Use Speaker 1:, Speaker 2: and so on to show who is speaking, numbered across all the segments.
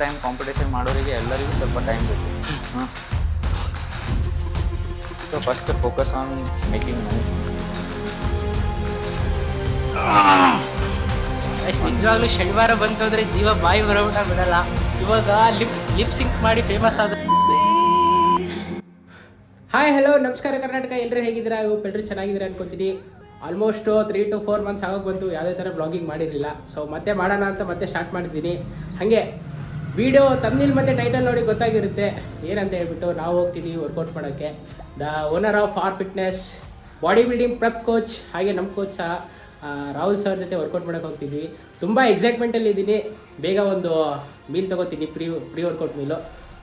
Speaker 1: Time competition ಮಾಡೋರಿಗೆ ಎಲ್ಲರಿಗೂ ಸ್ವಲ್ಪ ಟೈಮ್ ಬೇಕು. So first focus on making money.
Speaker 2: ನಿಜವಾಗ್ಲೂ ಶನಿವಾರ ಬಂತಂದ್ರೆ ಜೀವ ಬಾಯಿ ಬರೋಬಿಟ್ಟ ಬಿಡಲ್ಲ. ಇವಾಗ ಲಿಪ್ ಸಿಂಕ್ ಮಾಡಿ ಫೇಮಸ್ ಆದ. ಹಾಯ್ ಹಲೋ ನಮಸ್ಕಾರ ಕರ್ನಾಟಕ, ಎಲ್ಲರೂ ಹೇಗಿದ್ದೀರಾ? ಎಲ್ಲರೂ ಚೆನ್ನಾಗಿದ್ದೀರಾ ಅನ್ಕೊತೀನಿ. ಆಲ್ಮೋಸ್ಟ್ 3 to 4 months ಆಗೋಗಿ ಬಂತು, ಯಾವುದೇ ಥರ ಬ್ಲಾಗಿಂಗ್ ಮಾಡಿರಲಿಲ್ಲ. ಸೊ ಮತ್ತೆ ಮಾಡೋಣ ಅಂತ ಮತ್ತೆ ಸ್ಟಾರ್ಟ್ ಮಾಡಿದ್ದೀನಿ. ಹಾಗೆ ವಿಡಿಯೋ ತಮ್ನಿಲ್ ಮತ್ತು ಟೈಟಲ್ ನೋಡಿ ಗೊತ್ತಾಗಿರುತ್ತೆ ಏನಂತ ಹೇಳ್ಬಿಟ್ಟು. ನಾವು ಹೋಗ್ತೀವಿ ವರ್ಕೌಟ್ ಮಾಡೋಕ್ಕೆ. The owner of our fitness body building prep coach, ಹಾಗೆ ನಮ್ಮ ಕೋಚ್ ಸಹ ರಾಹುಲ್ ಸರ್ ಜೊತೆ ವರ್ಕೌಟ್ ಮಾಡೋಕ್ಕೆ ಹೋಗ್ತಿದ್ವಿ. ತುಂಬ ಎಕ್ಸೈಟ್ಮೆಂಟಲ್ಲಿ ಇದ್ದೀನಿ. ಬೇಗ ಒಂದು ಮೀಲ್ ತೊಗೋತೀನಿ, ಪ್ರೀ ವರ್ಕೌಟ್ ಮೀಲು.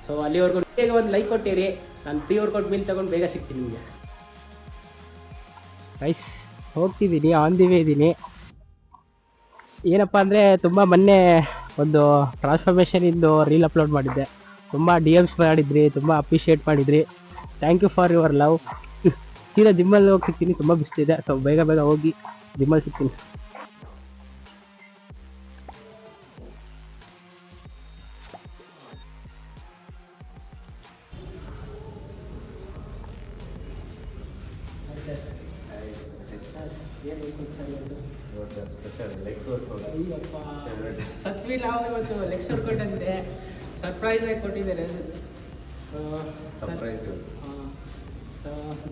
Speaker 2: ಸೊ ಅಲ್ಲಿವರೆಗೂ ಬೇಗ ಒಂದು ಲೈಕ್ ಕೊಟ್ಟಿರಿ. ನಾನು ಪ್ರೀ ವರ್ಕೌಟ್ ಮೀಲ್ ತೊಗೊಂಡು ಬೇಗ ಸಿಗ್ತೀನಿ ನಿಮಗೆ. ರೈಸ್ ಹೋಗ್ತಿದ್ದೀನಿ, ಆನ್ ದಿ ವೇ ಇದ್ದೀನಿ. ಏನಪ್ಪ ಅಂದರೆ ತುಂಬ ಮೊನ್ನೆ ಒಂದು ಟ್ರಾನ್ಸ್ಫಾರ್ಮೇಷನ್ ಇಂದು ರೀಲ್ ಅಪ್ಲೋಡ್ ಮಾಡಿದ್ದೆ. ತುಂಬ DMs ಮಾಡಿದ್ರಿ, ತುಂಬ ಅಪ್ರಿಷಿಯೇಟ್ ಮಾಡಿದ್ರಿ. Thank you for your love. ಸೀದಾ ಜಿಮ್ಮಲ್ಲಿ ಹೋಗಿ ಸಿಗ್ತೀನಿ, ತುಂಬ ಬಿಸ್ತಿದೆ. ಸೊ ಬೇಗ ಹೋಗಿ ಜಿಮ್ಮಲ್ಲಿ ಸಿಗ್ತೀನಿ. ಸತ್ವಿ ನಾವು ಇವತ್ತು ಲೆಗ್ಸ್ ವರ್ಕೌಟ್ ಅಂತೆ ಸರ್ಪ್ರೈಸ್ ಆಗಿ ಕೊಟ್ಟಿದ್ದಾರೆ.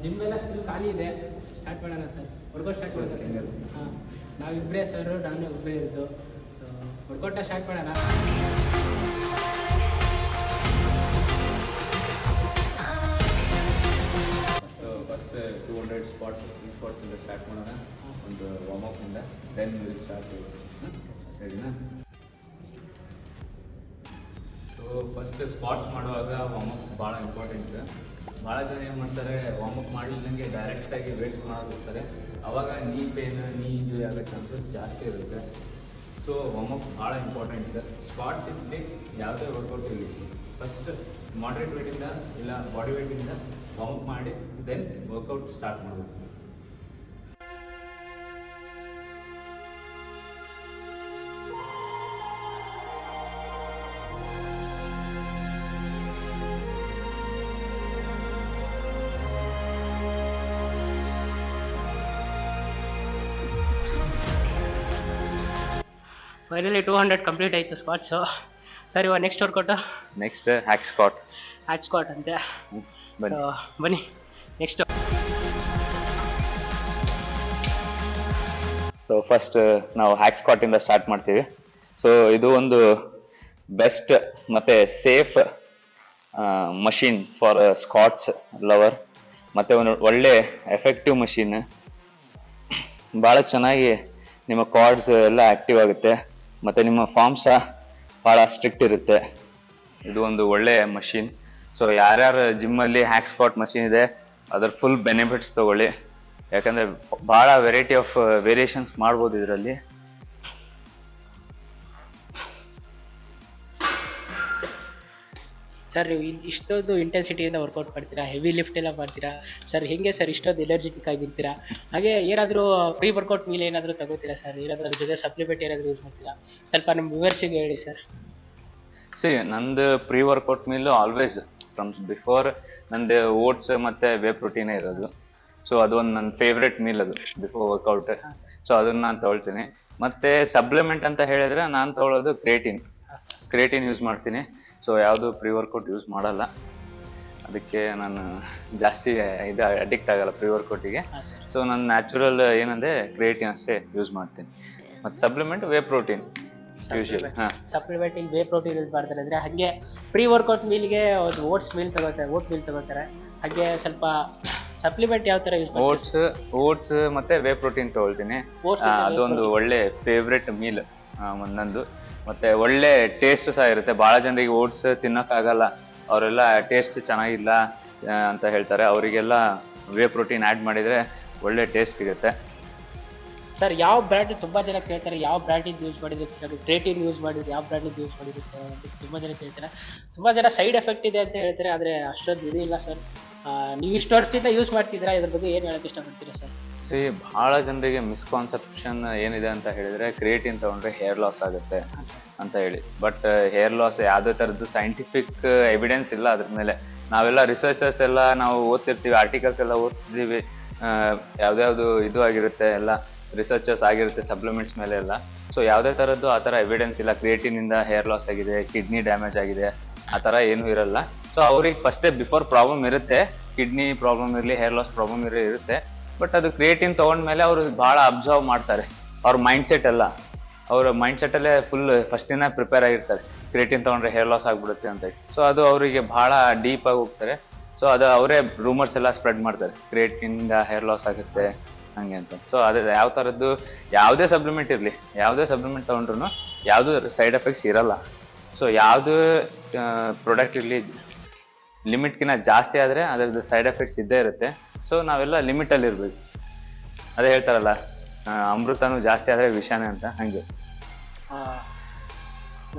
Speaker 2: ಜಿಮ್ ಎಲ್ಲ ಫುಲ್ ಖಾಲಿ ಇದೆ. ಸ್ಟಾರ್ಟ್ ಮಾಡೋಣ ಸರ್, ವರ್ಕೌಟ್ ಸ್ಟಾರ್ಟ್ ಮಾಡೋಣ. ಹಾಂ, ನಾವಿಬ್ಬರೇ ಸರ್, ನಾನು ಒಬ್ಬರೇ ಇರೋದು. ಸೊ ವರ್ಕೌಟ ಸ್ಟಾರ್ಟ್ ಮಾಡೋಣ.
Speaker 1: ಫಸ್ಟ್ 200 ಸ್ಪಾಟ್ಸ್, ಈ ಸ್ಪಾಟ್ಸಿಂದ ಸ್ಟಾರ್ಟ್ ಮಾಡೋಣ. ಒಂದು ವಾರ್ಮಪ್ನಿಂದ, ದೆನ್ ವಿಲ್ ಸ್ಟಾರ್ಟ್. ಸರಿನಾ? ಸೊ ಫಸ್ಟ್ ಸ್ಪಾಟ್ಸ್ ಮಾಡುವಾಗ ವಾರ್ಮಪ್ ಭಾಳ ಇಂಪಾರ್ಟೆಂಟ್. ಭಾಳ ಜನ ಏನು ಮಾಡ್ತಾರೆ, ವಾರ್ಮಪ್ ಮಾಡಲಿಲ್ಲಂಗೆ ಡೈರೆಕ್ಟಾಗಿ ವೇಟ್ಸ್ ಮಾಡೋದು ಹೋಗ್ತಾರೆ. ಆವಾಗ ನೀ ಪೇನ್, ನೀ ಇಂಜುರಿ ಆಗೋ ಚಾನ್ಸಸ್ ಜಾಸ್ತಿ ಇರುತ್ತೆ. ಸೊ ವಾರ್ಮಪ್ ಭಾಳ ಇಂಪಾರ್ಟೆಂಟ್. ಸ್ಪಾಟ್ಸ್ ಇದ್ದರೆ ಯಾವುದೇ ವರ್ಕೌಟ್ ಇಲ್ಲಿ ಫಸ್ಟ್ ಮಾಡ್ರೇಟ್ ವೇಟಿಂದ ಇಲ್ಲ ಬಾಡಿ ವೇಟಿಂದ ವಾರ್ಮಪ್ ಮಾಡಿ ದೆನ್ ವರ್ಕೌಟ್ ಸ್ಟಾರ್ಟ್ ಮಾಡಬೇಕು.
Speaker 2: ಫೈನಲಿ 200 ಕಂಪ್ಲೀಟ್ ಆಯಿತು ಸ್ಪಾಟ್ಸು. ಸರ್ ಇವಾಗ next workout?
Speaker 1: Next hack squat.
Speaker 2: Hack squat ಅಂತೆ. ಸೊ ಬನ್ನಿ ನೆಕ್ಸ್ಟ್.
Speaker 1: ಸೊ ಫಸ್ಟ್ ನಾವು ಹ್ಯಾಕ್ ಸ್ಕ್ವಾಟಿಂದ ಸ್ಟಾರ್ಟ್ ಮಾಡ್ತೀವಿ. ಸೊ ಇದು ಒಂದು ಬೆಸ್ಟ್ ಮತ್ತು safe machine for squats lover, ಮತ್ತು ಒಂದು ಒಳ್ಳೆ ಎಫೆಕ್ಟಿವ್ ಮಷೀನ್. ಭಾಳ ಚೆನ್ನಾಗಿ ನಿಮ್ಮ ಕಾರ್ಡ್ಸ್ ಎಲ್ಲ ಆ್ಯಕ್ಟಿವ್ ಆಗುತ್ತೆ, ಮತ್ತು ನಿಮ್ಮ ಫಾರ್ಮ್ ಸಹ ಭಾಳ ಸ್ಟ್ರಿಕ್ಟ್ ಇರುತ್ತೆ. ಇದು ಒಂದು ಒಳ್ಳೆ ಮಷೀನ್. ಸೊ ಯಾರ್ಯಾರು ಜಿಮ್ಮಲ್ಲಿ ಹ್ಯಾಕ್ ಸ್ಕ್ವಾಟ್ ಮಷೀನ್ ಇದೆ ಅದರ ಫುಲ್ ಬೆನಿಫಿಟ್ಸ್ ತೊಗೊಳ್ಳಿ. ಯಾಕಂದರೆ ಭಾಳ ವೆರೈಟಿ ಆಫ್ ವೇರಿಯೇಷನ್ಸ್ ಮಾಡ್ಬೋದು ಇದರಲ್ಲಿ.
Speaker 2: ಸರ್ ನೀವು ಇಷ್ಟೊಂದು ಇಂಟೆನ್ಸಿಟಿಯಿಂದ ವರ್ಕೌಟ್ ಮಾಡ್ತೀರಾ, ಹೆವಿ ಲಿಫ್ಟ್ ಎಲ್ಲ ಮಾಡ್ತೀರಾ ಸರ್, ಹೇಗೆ ಸರ್ ಇಷ್ಟೊಂದು ಎನರ್ಜೆಟಿಕ್ ಆಗಿರ್ತೀರಾ? ಹಾಗೆ ಏನಾದರೂ ಪ್ರೀ ವರ್ಕೌಟ್ ಮೀಲ್ ಏನಾದರೂ ತಗೋತೀರಾ ಸರ್? ಏನಾದರೂ ಅದ್ರ ಜೊತೆ ಸಪ್ಲಿಮೆಂಟ್ ಏನಾದರೂ ಯೂಸ್ ಮಾಡ್ತೀರಾ? ಸ್ವಲ್ಪ ನಮ್ಮ ವ್ಯೂವರ್ಸಿಗೆ ಹೇಳಿ ಸರ್.
Speaker 1: ನಂದು pre workout meal always from before ನಂದು ಓಟ್ಸ್ ಮತ್ತು ವೇ ಪ್ರೋಟೀನೇ ಇರೋದು. ಸೊ ಅದು ಒಂದು ನನ್ನ ಫೇವ್ರೆಟ್ ಮೀಲ್, ಅದು ಬಿಫೋರ್ ವರ್ಕೌಟ್. ಸೊ ಅದನ್ನು ನಾನು ತೊಗೊಳ್ತೀನಿ. ಮತ್ತು ಸಪ್ಲಿಮೆಂಟ್ ಅಂತ ಹೇಳಿದ್ರೆ ನಾನು ತೊಗೊಳ್ಳೋದು ಕ್ರಿಯೇಟಿನ್ ಯೂಸ್ ಮಾಡ್ತೀನಿ. ಸೊ ಯಾವುದು ಪ್ರೀ ವರ್ಕೌಟ್ ಯೂಸ್ ಮಾಡಲ್ಲ, ಅದಕ್ಕೆ ನಾನು ಜಾಸ್ತಿ ಇದು ಅಡಿಕ್ಟ್ ಆಗಲ್ಲ ಪ್ರೀ ವರ್ಕೌಟಿಗೆ. ಸೊ ನಾನು ನ್ಯಾಚುರಲ್ ಏನಂದರೆ ಕ್ರಿಯೇಟಿನ್ ಅಷ್ಟೇ ಯೂಸ್ ಮಾಡ್ತೀನಿ. ಮತ್ತು supplement whey protein usually.
Speaker 2: Supplement ಈಗ ವೇ ಪ್ರೋಟೀನ್ ಯೂಸ್ ಮಾಡ್ತಾರೆ ಅಂದರೆ, ಹಾಗೆ ಪ್ರೀ ವರ್ಕೌಟ್ ಮೀಲ್ಗೆ ಒಂದು ಓಟ್ ಮೀಲ್ ತಗೋತಾರೆ. ಹಾಗೆ ಸ್ವಲ್ಪ ಸಪ್ಲಿಮೆಂಟ್ ಯಾವ ಥರ ಯೂಸ್ ಮಾಡ್ತಾರೆ?
Speaker 1: ಓಟ್ಸ್ ಮತ್ತು ವೇ ಪ್ರೋಟೀನ್ ತೊಗೊಳ್ತೀನಿ. ಅದೊಂದು ಒಳ್ಳೆ ಫೇವ್ರೆಟ್ ಮೀಲ್ ನಂದು. ಮತ್ತು ಒಳ್ಳೆ ಟೇಸ್ಟ್ ಸಹ ಇರುತ್ತೆ. ಭಾಳ ಜನರಿಗೆ ಓಟ್ಸ್ ತಿನ್ನೋಕ್ಕಾಗಲ್ಲ, ಅವರೆಲ್ಲ ಟೇಸ್ಟ್ ಚೆನ್ನಾಗಿಲ್ಲ ಅಂತ ಹೇಳ್ತಾರೆ. ಅವರಿಗೆಲ್ಲ ವೇ ಪ್ರೋಟೀನ್ ಆ್ಯಡ್ ಮಾಡಿದರೆ ಒಳ್ಳೆ ಟೇಸ್ಟ್ ಸಿಗುತ್ತೆ.
Speaker 2: ಸರ್ ಯಾವ ಬ್ರ್ಯಾಂಡ್ ತುಂಬ ಜನ ಕೇಳ್ತಾರೆ, ಯಾವ ಬ್ರ್ಯಾಂಡಿಂದ ಯೂಸ್ ಮಾಡಿದ್ರೆ ಚೆನ್ನಾಗಿ, ಕ್ರಿಯೇಟಿನ್ ಯೂಸ್ ಮಾಡಿದ್ರೆ ಯಾವ ಬ್ರ್ಯಾಂಡಿಂದ ಯೂಸ್ ಮಾಡಿದ್ರೆ ಸರ್ ಅಂತ ತುಂಬ ಜನ ಕೇಳ್ತಾರೆ. ತುಂಬ ಜನ ಸೈಡ್ ಎಫೆಕ್ಟ್ ಇದೆ ಅಂತ ಹೇಳ್ತಾರೆ, ಆದರೆ ಅಷ್ಟೊಂದು ಇದು ಇಲ್ಲ ಸರ್. ನೀವು ಇಷ್ಟು ವರ್ಷದಿಂದ ಯೂಸ್ ಮಾಡ್ತಿದ್ದೀರಾ, ಇದ್ರ ಬಗ್ಗೆ ಏನು ಹೇಳಕ್ಕೆ ಇಷ್ಟಪಡ್ತೀರಾ ಸರ್?
Speaker 1: ಬಹಳ ಜನರಿಗೆ ಮಿಸ್ಕಾನ್ಸೆಪ್ಷನ್ ಏನಿದೆ ಅಂತ ಹೇಳಿದ್ರೆ, ಕ್ರಿಯೇಟಿನ್ ತಗೊಂಡ್ರೆ ಹೇರ್ ಲಾಸ್ ಆಗುತ್ತೆ ಅಂತ ಹೇಳಿ. ಬಟ್ ಹೇರ್ ಲಾಸ್ ಯಾವುದೇ ಥರದ್ದು ಸೈಂಟಿಫಿಕ್ ಎವಿಡೆನ್ಸ್ ಇಲ್ಲ ಅದ್ರ ಮೇಲೆ. ನಾವೆಲ್ಲ ರಿಸರ್ಚರ್ಸ್ ಎಲ್ಲ ನಾವು ಓದ್ತಿರ್ತೀವಿ, ಆರ್ಟಿಕಲ್ಸ್ ಎಲ್ಲ ಓದ್ತಿದ್ದೀವಿ, ಯಾವ್ದ್ಯಾವ್ದು ಇದು ಆಗಿರುತ್ತೆ, ಎಲ್ಲ ರಿಸರ್ಚರ್ಸ್ ಆಗಿರುತ್ತೆ ಸಪ್ಲಿಮೆಂಟ್ಸ್ ಮೇಲೆ ಎಲ್ಲ. ಸೊ ಯಾವುದೇ ಥರದ್ದು ಆ ಥರ ಎವಿಡೆನ್ಸ್ ಇಲ್ಲ ಕ್ರಿಯೇಟಿನಿಂದ ಹೇರ್ ಲಾಸ್ ಆಗಿದೆ, ಕಿಡ್ನಿ ಡ್ಯಾಮೇಜ್ ಆಗಿದೆ, ಆ ಥರ ಏನೂ ಇರಲ್ಲ. ಸೊ ಅವ್ರಿಗೆ ಫಸ್ಟೇ ಬಿಫೋರ್ ಪ್ರಾಬ್ಲಮ್ ಇರುತ್ತೆ, ಕಿಡ್ನಿ ಪ್ರಾಬ್ಲಮ್ ಇರಲಿ, ಹೇರ್ ಲಾಸ್ ಪ್ರಾಬ್ಲಮ್ ಇರುತ್ತೆ. ಬಟ್ ಅದು ಕ್ರಿಯೇಟಿನ್ ತೊಗೊಂಡ್ಮೇಲೆ ಅವರು ಭಾಳ ಅಬ್ಸರ್ವ್ ಮಾಡ್ತಾರೆ. ಅವ್ರ ಮೈಂಡ್ಸೆಟ್ ಎಲ್ಲ, ಅವ್ರ ಮೈಂಡ್ಸೆಟ್ಟಲ್ಲೇ ಫುಲ್ ಫಸ್ಟಿನ ಪ್ರಿಪೇರ್ ಆಗಿರ್ತಾರೆ, ಕ್ರಿಯೇಟಿನ್ ತೊಗೊಂಡ್ರೆ ಹೇರ್ ಲಾಸ್ ಆಗ್ಬಿಡುತ್ತೆ ಅಂತ. ಸೊ ಅದು ಅವರಿಗೆ ಭಾಳ ಡೀಪಾಗಿ ಹೋಗ್ತಾರೆ. ಸೊ ಅದು ಅವರೇ ರೂಮರ್ಸ್ ಎಲ್ಲ ಸ್ಪ್ರೆಡ್ ಮಾಡ್ತಾರೆ, ಕ್ರಿಯೇಟಿನಿಂದ ಹೇರ್ ಲಾಸ್ ಆಗುತ್ತೆ ಹಂಗೆ ಅಂತ. ಸೊ ಅದೇ ಯಾವ ಥರದ್ದು ಯಾವುದೇ ಸಪ್ಲಿಮೆಂಟ್ ಇರಲಿ, ಯಾವುದೇ ಸಪ್ಲಿಮೆಂಟ್ ತೊಗೊಂಡ್ರು ಯಾವುದೂ ಸೈಡ್ ಎಫೆಕ್ಟ್ಸ್ ಇರಲ್ಲ. ಸೊ ಯಾವುದು ಪ್ರಾಡಕ್ಟ್ ಇರಲಿ, ಲಿಮಿಟ್ಗಿಂತ ಜಾಸ್ತಿ ಆದರೆ ಅದರದ್ದು ಸೈಡ್ ಎಫೆಕ್ಟ್ಸ್ ಇದ್ದೇ ಇರುತ್ತೆ. ಸೊ ನಾವೆಲ್ಲ ಲಿಮಿಟಲ್ಲಿ ಇರಬೇಕು. ಅದೇ ಹೇಳ್ತಾರಲ್ಲ, ಅಮೃತನೂ ಜಾಸ್ತಿ ಆದರೆ ವಿಷಾನೇ ಅಂತ, ಹಾಗೆ.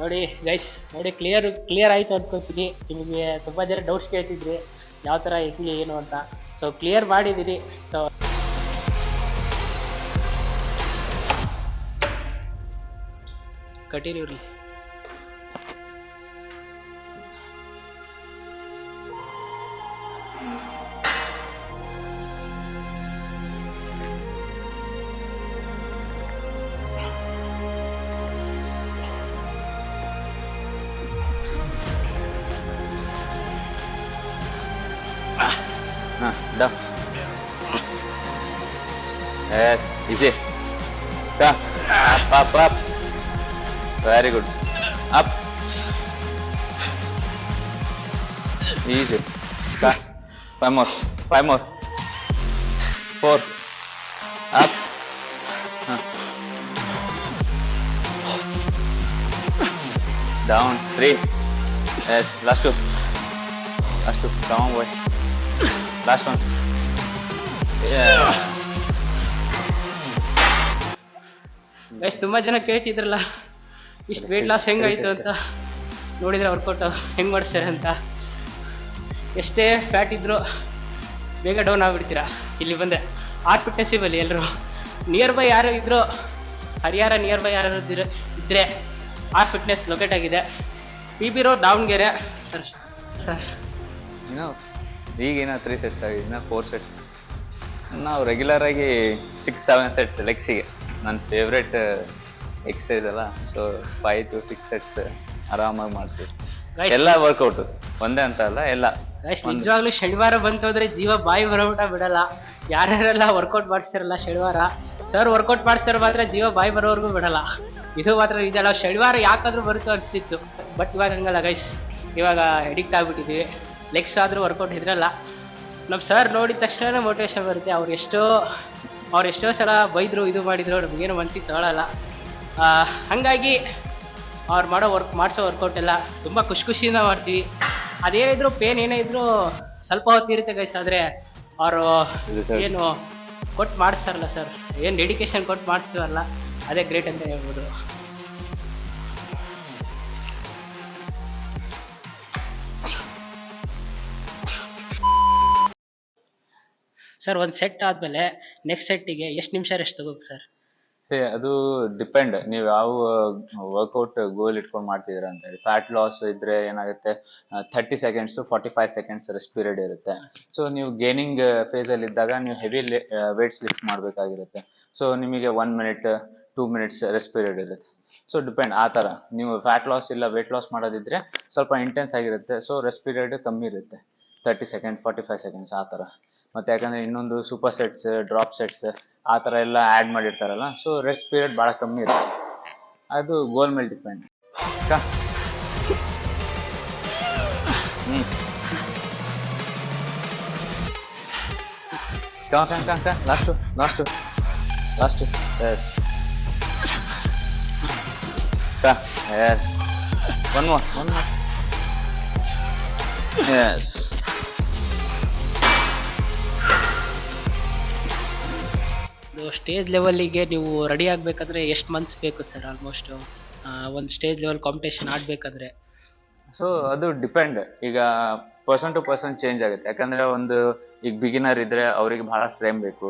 Speaker 2: ನೋಡಿ ಗೈಸ್, ನೋಡಿ ಕ್ಲಿಯರ್ ಆಯಿತು ಅಂದ್ಕೊತೀನಿ. ನಿಮಗೆ ತುಂಬ ಜನ ಡೌಟ್ಸ್ ಕೇಳ್ತಿದ್ರಿ ಯಾವ ಥರ ಹೆಂಗೆ ಏನು ಅಂತ. ಸೊ ಕ್ಲಿಯರ್ ಮಾಡಿದ್ದೀರಿ. ಸೊ ಕಂಟಿನ್ಯೂ ರೀ.
Speaker 1: Down. Yes, easy. Come. Up. Very good. Up. Easy. Come. 5 more. 4. Up. Down. 3. Yes, last two. Come on, boy. Last one. Yeah.
Speaker 2: Guys, ತುಂಬ ಜನ ಕೇಳ್ತಿದ್ರಲ್ಲ ಇಷ್ಟು ವೇಟ್ ಲಾಸ್ ಹೆಂಗಾಯಿತು ಅಂತ. ನೋಡಿದ್ರೆ ವರ್ಕೌಟ್ ಹೆಂಗೆ ಮಾಡಿಸ್ತಾರೆ ಅಂತ. ಎಷ್ಟೇ ಫ್ಯಾಟ್ ಇದ್ದರೂ ಬೇಗ ಡೌನ್ ಆಗಿಬಿಡ್ತೀರಾ ಇಲ್ಲಿ ಬಂದರೆ. ಆರ್ಟ್ ಫಿಟ್ನೆಸ್ ಬಲ್ಲಿ ಎಲ್ಲರೂ ನಿಯರ್ ಬೈ ಯಾರು ಇದ್ದರೂ, ಹರಿಹರ ನಿಯರ್ ಬೈ ಯಾರು ಇದ್ದರೆ ಆರ್ಟ್ ಫಿಟ್ನೆಸ್ ಲೊಕೇಟ್ ಆಗಿದೆ. PB road, Davanagere. ಸರ್
Speaker 1: ಈಗಿನ 3 ಸೆಟ್ಸ್ ಆಗಿದೆ, ಇನ್ನು 4 ಸೆಟ್ಸ್. ನಾವು ರೆಗ್ಯುಲರ್ ಆಗಿ 6-7 ಸೆಟ್ಸ್ ಲೆಗ್ಸಿಗೆ ನನ್ನ ಫೇವ್ರೆಟ್ ಎಕ್ಸಸೈಸ್ ಅಲ್ಲ. ಸೊ 5 to 6 ಸೆಟ್ಸ್ ಆರಾಮಾಗಿ ಮಾಡ್ತೀವಿ. ಎಲ್ಲ ವರ್ಕೌಟ್ ಒಂದೇ ಅಂತ ಅಲ್ಲ, ಎಲ್ಲ.
Speaker 2: ನಿಜವಾಗ್ಲೂ ಶನಿವಾರ ಬಂತೋದ್ರೆ ಜೀವ ಬಾಯಿ ಬರೋಬಿಟ್ಟ ಬಿಡಲ್ಲ. ಯಾರ್ಯಾರೆಲ್ಲ ವರ್ಕೌಟ್ ಮಾಡಿಸ್ತಾರಲ್ಲ ಶನಿವಾರ, ಸರ್ ವರ್ಕೌಟ್ ಮಾಡಿಸ್ತಾರೆ ಮಾತ್ರ ಜೀವ ಬಾಯಿ ಬರೋವರೆಗೂ ಬಿಡಲ್ಲ. ಇದು ಮಾತ್ರ ನಿಜ. ನಾವು ಶನಿವಾರ ಯಾಕಾದ್ರೂ ಬರುತ್ತೋ ಅನ್ಸ್ತಿತ್ತು, ಬಟ್ ಇವಾಗ ಹಂಗಲ್ಲ ಗೈಸ್. ಇವಾಗ ಎಡಿಕ್ಟ್ ಆಗ್ಬಿಟ್ಟಿದ್ದೀವಿ. ಲೆಗ್ಸ್ ಆದರೂ ವರ್ಕೌಟ್ ಇದ್ರಲ್ಲ. ನಮ್ಮ ಸರ್ ನೋಡಿದ ತಕ್ಷಣ ಮೋಟಿವೇಶನ್ ಬರುತ್ತೆ. ಅವ್ರು ಎಷ್ಟೋ ಸಲ ಬೈದರು, ಇದು ಮಾಡಿದ್ರು, ನಮಗೇನು ಮನ್ಸಿಗೆ ತಗೊಳ್ಳಲ್ಲ. ಹಾಗಾಗಿ ಅವ್ರು ಮಾಡಿಸೋ ವರ್ಕೌಟ್ ಎಲ್ಲ ತುಂಬ ಖುಷಿಯಿಂದ ಮಾಡ್ತೀವಿ. ಅದೇನಿದ್ರು ಪೇನ್ ಏನೇ ಇದ್ರೂ ಸ್ವಲ್ಪ ಹೊತ್ತಿರುತ್ತೆ ಗೈಸ್. ಆದರೆ ಅವರು ಏನು ಕೊಟ್ಟು ಮಾಡಿಸ್ತಾರಲ್ಲ ಸರ್, ಏನು ಡೆಡಿಕೇಶನ್ ಕೊಟ್ಟು ಮಾಡಿಸ್ತೀವಲ್ಲ, ಅದೇ ಗ್ರೇಟ್ ಅಂತ ಹೇಳ್ಬೋದು. ಸರ್ ಒಂದು ಸೆಟ್ ಆದಮೇಲೆ ನೆಕ್ಸ್ಟ್ ಸೆಟ್ಟಿಗೆ ಎಷ್ಟು ನಿಮಿಷ ರೆಸ್ಟ್ ತಗೋಬೇಕು ಸರ್?
Speaker 1: ಅದು ಡಿಪೆಂಡ್, ನೀವು ಯಾವ ವರ್ಕೌಟ್ ಗೋಲ್ ಇಟ್ಕೊಂಡು ಮಾಡ್ತಿದ್ದೀರಾ ಅಂತ ಹೇಳಿ. ಫ್ಯಾಟ್ ಲಾಸ್ ಇದ್ರೆ ಏನಾಗುತ್ತೆ, 30 seconds to 45 seconds rest period ಇರುತ್ತೆ. ಸೊ ನೀವು ಗೇನಿಂಗ್ ಫೇಸಲ್ಲಿ ಇದ್ದಾಗ ನೀವು ಹೆವಿ ವೇಟ್ಸ್ ಲಿಫ್ಟ್ ಮಾಡಬೇಕಾಗಿರುತ್ತೆ. ಸೊ ನಿಮಗೆ 1 minute 2 minutes ರೆಸ್ಟ್ ಪೀರಿಯಡ್ ಇರುತ್ತೆ. ಸೊ ಡಿಪೆಂಡ್ ಆ ಥರ. ನೀವು ಫ್ಯಾಟ್ ಲಾಸ್ ಇಲ್ಲ ವೇಟ್ ಲಾಸ್ ಮಾಡೋದಿದ್ರೆ ಸ್ವಲ್ಪ ಇಂಟೆನ್ಸ್ ಆಗಿರುತ್ತೆ. ಸೊ ರೆಸ್ಟ್ ಪೀರಿಯಡ್ ಕಮ್ಮಿ ಇರುತ್ತೆ, 30 seconds 45 seconds ಆ ಥರ. ಮತ್ತು ಯಾಕಂದರೆ ಇನ್ನೊಂದು ಸೂಪರ್ ಸೆಟ್ಸ್, ಡ್ರಾಪ್ ಸೆಟ್ಸ್ ಆ ಥರ ಎಲ್ಲ ಆ್ಯಡ್ ಮಾಡಿರ್ತಾರಲ್ಲ, ಸೊ ರೆಸ್ಟ್ ಪೀರಿಯಡ್ ಭಾಳ ಕಮ್ಮಿ ಇರುತ್ತೆ. ಅದು ಗೋಲ್ ಮೇಲೆ depend. Last as one more as.
Speaker 2: Stage ಲೆವೆಲ್ಲಿಗೆ ನೀವು ರೆಡಿ ಆಗಬೇಕಂದ್ರೆ ಎಷ್ಟು ಮಂತ್ಸ್ ಬೇಕು ಸರ್? ಆಲ್ಮೋಸ್ಟು ಒಂದು ಸ್ಟೇಜ್ ಲೆವೆಲ್ ಕಾಂಪಿಟೇಷನ್ ಆಡಬೇಕಂದ್ರೆ.
Speaker 1: ಸೊ ಅದು ಡಿಪೆಂಡ್. ಈಗ ಪರ್ಸನ್ ಟು ಪರ್ಸನ್ ಚೇಂಜ್ ಆಗುತ್ತೆ. ಯಾಕಂದ್ರೆ ಒಂದು ಈಗ ಬಿಗಿನರ್ ಇದ್ರೆ ಅವರಿಗೆ ಬಹಳ ಟೈಮ್ ಬೇಕು.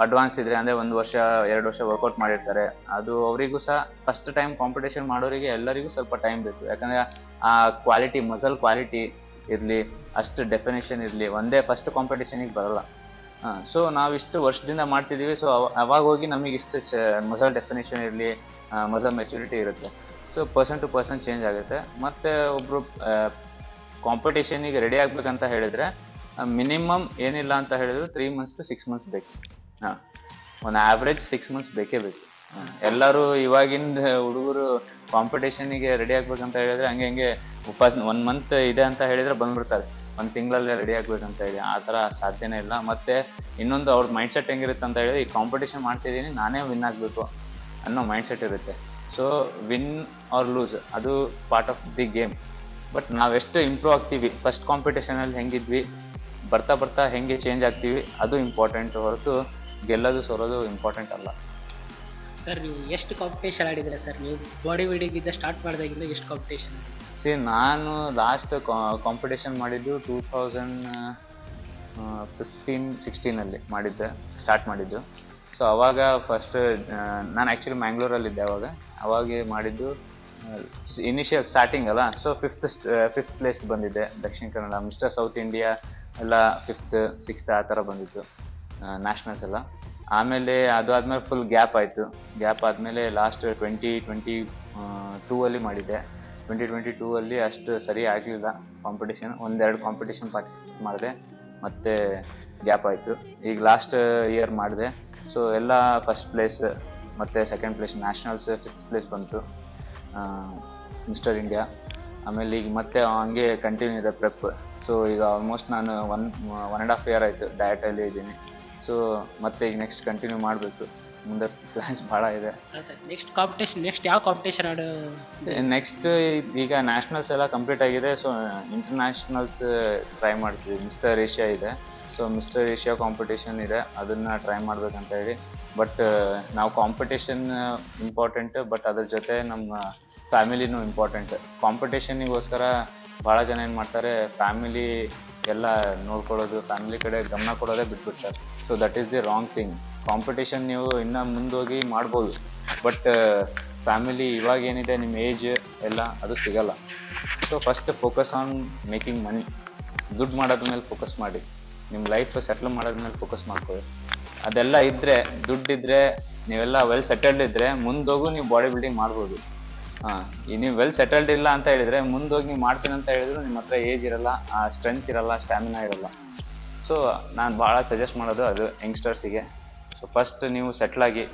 Speaker 1: ಅಡ್ವಾನ್ಸ್ ಇದ್ರೆ ಅಂದ್ರೆ 1 ವರ್ಷ 2 ವರ್ಷ ವರ್ಕೌಟ್ ಮಾಡಿರ್ತಾರೆ, ಅದು ಅವರಿಗೂ ಸಹ ಫಸ್ಟ್ ಟೈಮ್ ಕಾಂಪಿಟೇಷನ್ ಮಾಡೋರಿಗೆ ಎಲ್ಲರಿಗೂ ಸ್ವಲ್ಪ ಟೈಮ್ ಬೇಕು. ಯಾಕಂದ್ರೆ ಆ ಕ್ವಾಲಿಟಿ, ಮಸಲ್ ಕ್ವಾಲಿಟಿ ಇರಲಿ, ಅಷ್ಟು ಡೆಫಿನೇಷನ್ ಇರಲಿ, ಒಂದೇ ಫಸ್ಟ್ ಕಾಂಪಿಟೇಷನಿಗೆ ಬರಲ್ಲ. ಸೊ ನಾವಿಷ್ಟು ವರ್ಷದಿಂದ ಮಾಡ್ತಿದ್ದೀವಿ, ಸೊ ಅವಾಗ ಹೋಗಿ ನಮಗೆ ಇಷ್ಟು ಮಸಲ್ ಡೆಫಿನೇಷನ್ ಇರಲಿ, ಮಸಲ್ ಮೆಚುರಿಟಿ ಇರುತ್ತೆ. So person to person change ಆಗುತ್ತೆ. ಮತ್ತು ಒಬ್ಬರು ಕಾಂಪಿಟೇಷನಿಗೆ ರೆಡಿ ಆಗ್ಬೇಕಂತ ಹೇಳಿದ್ರೆ ಮಿನಿಮಮ್ ಏನಿಲ್ಲ ಅಂತ ಹೇಳಿದ್ರು 3 months to 6 months ಬೇಕು. ಒಂದು ಆವ್ರೇಜ್ 6 months ಬೇಕೇ ಬೇಕು. ಎಲ್ಲರೂ ಇವಾಗಿಂದ ಹುಡುಗರು ಕಾಂಪಿಟೇಷನಿಗೆ ರೆಡಿ ಆಗ್ಬೇಕಂತ ಹೇಳಿದ್ರೆ ಹಂಗೆ ಫಸ್ಟ್ 1 month ಇದೆ ಅಂತ ಹೇಳಿದ್ರೆ ಬಂದ್ಬಿಡ್ತಾರೆ, 1 ತಿಂಗಳಲ್ಲೇ ರೆಡಿ ಆಗ್ಬೇಕಂತ ಹೇಳಿ. ಆ ಥರ ಸಾಧ್ಯನೇ ಇಲ್ಲ. ಮತ್ತು ಇನ್ನೊಂದು ಅವ್ರ ಮೈಂಡ್ಸೆಟ್ ಹೆಂಗಿರುತ್ತೆ ಅಂತ ಹೇಳಿದ್ರೆ, ಈ ಕಾಂಪಿಟೇಷನ್ ಮಾಡ್ತಿದ್ದೀನಿ ನಾನೇ ವಿನ್ ಆಗಬೇಕು ಅನ್ನೋ ಮೈಂಡ್ಸೆಟ್ ಇರುತ್ತೆ. ಸೊ ವಿನ್ ಆರ್ ಲೂಸ್ ಅದು part of the game. But ನಾವೆಷ್ಟು ಇಂಪ್ರೂವ್ ಆಗ್ತೀವಿ, ಫಸ್ಟ್ ಕಾಂಪಿಟೇಷನಲ್ಲಿ ಹೆಂಗಿದ್ವಿ, ಬರ್ತಾ ಬರ್ತಾ ಹೆಂಗೆ ಚೇಂಜ್ ಆಗ್ತೀವಿ, ಅದು ಇಂಪಾರ್ಟೆಂಟ್ ಹೊರತು ಗೆಲ್ಲೋದು ಸೋರೋದು ಇಂಪಾರ್ಟೆಂಟ್ ಅಲ್ಲ.
Speaker 2: ಸರ್ ನೀವು ಎಷ್ಟು ಕಾಂಪಿಟೇಷನ್ ಆಡಿದ್ದೀರಾ ಸರ್? ನೀವು ಬಾಡಿ ಬಿಲ್ಡಿಂಗಿಂದ ಸ್ಟಾರ್ಟ್ ಮಾಡಿದಾಗಿಂದ ಎಷ್ಟು ಕಾಂಪಿಟೇಷನ್?
Speaker 1: ನಾನು ಲಾಸ್ಟ್ ಕಾಂಪಿಟೇಷನ್ ಮಾಡಿದ್ದು 2015-16 ಮಾಡಿದ್ದೆ, ಸ್ಟಾರ್ಟ್ ಮಾಡಿದ್ದು. ಸೊ ಅವಾಗ ಫಸ್ಟ್ ನಾನು ಆ್ಯಕ್ಚುಲಿ ಮ್ಯಾಂಗ್ಳೂರಲ್ಲಿದ್ದೆ ಅವಾಗ ಮಾಡಿದ್ದು ಇನಿಷಿಯಲ್ ಸ್ಟಾರ್ಟಿಂಗ್ ಅಲ್ಲ. ಸೊ ಫಿಫ್ತ್ ಪ್ಲೇಸ್ ಬಂದಿದ್ದೆ Dakshina Kannada, mister south India ಎಲ್ಲ 5th 6th ಆ ಥರ ಬಂದಿತ್ತು ನ್ಯಾಷನಲ್ಸ್ ಎಲ್ಲ. ಆಮೇಲೆ ಅದು ಆದಮೇಲೆ ಫುಲ್ ಗ್ಯಾಪ್ ಆಯಿತು. ಗ್ಯಾಪ್ ಆದಮೇಲೆ ಲಾಸ್ಟ್ 2022 ಮಾಡಿದ್ದೆ. 2022 ಅಷ್ಟು ಸರಿ ಆಗಲಿಲ್ಲ ಕಾಂಪಿಟೇಷನ್, 1-2 ಕಾಂಪಿಟೇಷನ್ ಪಾರ್ಟಿಸಿಪೇಟ್ ಮಾಡಿದೆ, ಮತ್ತು ಗ್ಯಾಪ್ ಆಯಿತು. ಈಗ ಲಾಸ್ಟ್ ಇಯರ್ ಮಾಡಿದೆ. ಸೊ ಎಲ್ಲ ಫಸ್ಟ್ ಪ್ಲೇಸ್ ಮತ್ತು second place, nationals 5th place ಬಂತು, ಮಿಸ್ಟರ್ ಇಂಡಿಯಾ. ಆಮೇಲೆ ಈಗ ಮತ್ತೆ ಹಂಗೆ ಕಂಟಿನ್ಯೂ ಇದೆ ಪ್ರೆಪ್. ಸೊ ಈಗ ಆಲ್ಮೋಸ್ಟ್ ನಾನು 1.5 year ಆಯಿತು ಡಯಟಲ್ಲಿ ಇದ್ದೀನಿ. ಸೊ ಮತ್ತೆ ಈಗ ನೆಕ್ಸ್ಟ್ ಕಂಟಿನ್ಯೂ ಮಾಡಬೇಕು, ಮುಂದೆ ಪ್ಲ್ಯಾನ್ಸ್ ಭಾಳ ಇದೆ.
Speaker 2: ನೆಕ್ಸ್ಟ್ ಯಾವ ಕಾಂಪಿಟೇಷನ್ ಆಡೋ?
Speaker 1: ನೆಕ್ಸ್ಟ್ ಈಗ ನ್ಯಾಷನಲ್ಸ್ ಎಲ್ಲ ಕಂಪ್ಲೀಟ್ ಆಗಿದೆ. ಸೊ ಇಂಟರ್ನ್ಯಾಷನಲ್ಸ್ ಟ್ರೈ ಮಾಡ್ತೀವಿ. ಮಿಸ್ಟರ್ ಏಷ್ಯಾ ಇದೆ, ಸೊ ಮಿಸ್ಟರ್ ಏಷ್ಯಾ ಕಾಂಪಿಟೇಷನ್ ಇದೆ, ಅದನ್ನು ಟ್ರೈ ಮಾಡ್ಬೇಕಂತ ಹೇಳಿ. ಬಟ್ ನಾವು ಕಾಂಪಿಟೇಷನ್ ಇಂಪಾರ್ಟೆಂಟ್, ಬಟ್ ಅದ್ರ ಜೊತೆ ನಮ್ಮ ಫ್ಯಾಮಿಲಿನೂ ಇಂಪಾರ್ಟೆಂಟ್. ಕಾಂಪಿಟೇಷನಿಗೋಸ್ಕರ ಭಾಳ ಜನ ಏನು ಮಾಡ್ತಾರೆ, ಫ್ಯಾಮಿಲಿ ಎಲ್ಲ ನೋಡ್ಕೊಳ್ಳೋದು, ಫ್ಯಾಮಿಲಿ ಕಡೆ ಗಮನ ಕೊಡೋದೇ ಬಿಟ್ಬಿಡ್ತಾರೆ. So that is the wrong thing. Competition ನೀವು ಇನ್ನೂ ಮುಂದೋಗಿ ಮಾಡ್ಬೋದು, ಬಟ್ ಫ್ಯಾಮಿಲಿ ಇವಾಗ ಏನಿದೆ ನಿಮ್ಮ ಏಜ್ ಎಲ್ಲ ಅದು ಸಿಗಲ್ಲ. So first focus on making money. ದುಡ್ಡು ಮಾಡೋದ್ರ ಮೇಲೆ ಫೋಕಸ್ ಮಾಡಿ, ನಿಮ್ಮ ಲೈಫ್ ಸೆಟ್ಲ್ ಮಾಡೋದ್ರ ಮೇಲೆ ಫೋಕಸ್ ಮಾಡ್ಕೊಳ್ಳಿ. ಅದೆಲ್ಲ ಇದ್ದರೆ, ದುಡ್ಡಿದ್ರೆ, ನೀವೆಲ್ಲ ವೆಲ್ ಸೆಟಲ್ಡ್ ಇದ್ದರೆ ಮುಂದೋಗು ನೀವು ಬಾಡಿ ಬಿಲ್ಡಿಂಗ್ ಮಾಡ್ಬೋದು. ನೀವು ವೆಲ್ ಸೆಟಲ್ಡ್ ಇಲ್ಲ ಅಂತ ಹೇಳಿದರೆ ಮುಂದೋಗಿ ನೀವು ಮಾಡ್ತೀನಿ ಅಂತ ಹೇಳಿದ್ರು ನಿಮ್ಮ ಹತ್ರ ಏಜ್ ಇರಲ್ಲ, ಸ್ಟ್ರೆಂತ್ ಇರಲ್ಲ, ಸ್ಟ್ಯಾಮಿನಾ ಇರಲ್ಲ. ಸೊ ನಾನು ಭಾಳ ಸಜೆಸ್ಟ್ ಮಾಡೋದು ಅದು ಯಂಗ್ಸ್ಟರ್ಸಿಗೆ. ಸೊ ಫಸ್ಟ್ ನೀವು ಸೆಟ್ಲಾಗಿ